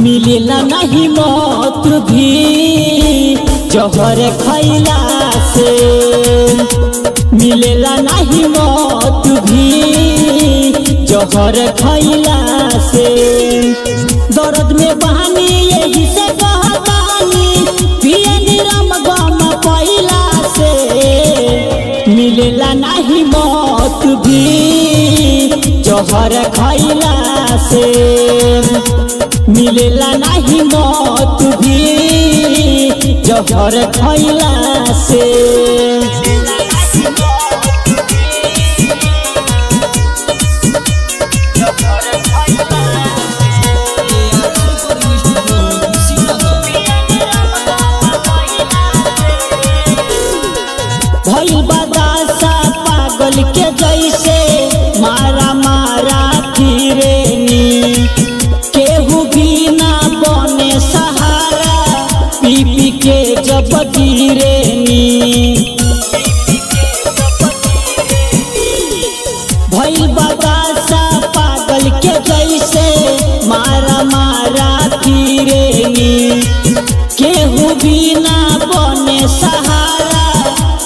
मिलेला नहीं मौत भी जहर खैला से, मिलेला नहीं मौत भी जहर खैला से। दर्द में बहानी यही से कहतानी पिए निरम गम पैला से, मिलेला नहीं मौत भी जहर खैला से, मिलेला नहीं मौत भी जहर खैला से। भइल बदासा पागल के जैसे मारा मारा फिरेनी, केहू भी ना बने सहारा पी पी के जब गिरेनी। भइल बदासा पागल के जैसे मारा मारा फिरेनी, केहू भी ना बने सहारा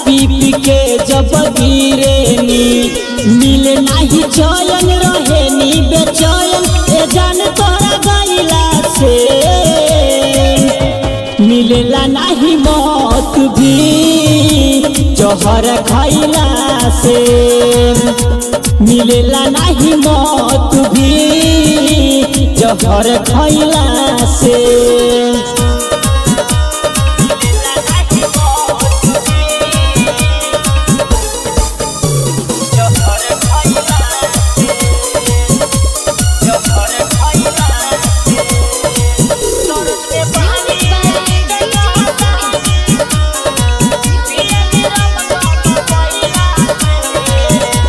पी पी के जब गिरेनी। मिले नहीं चयन रहेनी बेचैन ए जान तोरा गइला से, मिलेला नहीं मौत भी जहर खैला से, मिलेला नहीं मौत भी जहर खैला से।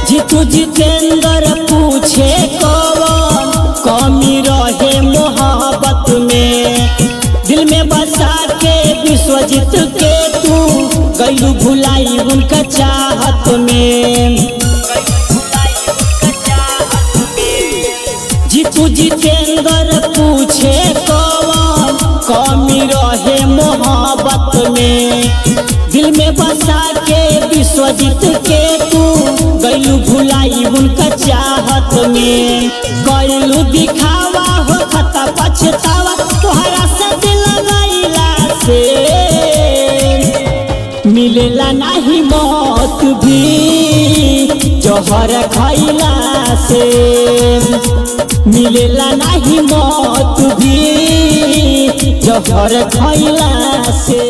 जीतू जितेंद्र पूछे कौन कमी रहे मोहब्बत में, दिल में बसा के विश्वजीत के तू गइलू भुलाई उनका चाहत में। जीतू जितेंद्र पूछे कौन कमी रहे मोहब्बत में, दिल में बसा के विश्वजीत के तू गइलू भुलाई उनका चाहत में। गइलू दिखावा हो खता पछतावा तोहरा से दिल गइला से, मिलेला नहीं मौत भी जहर खैला से, मिलेला नहीं मौत भी जहर खैला से।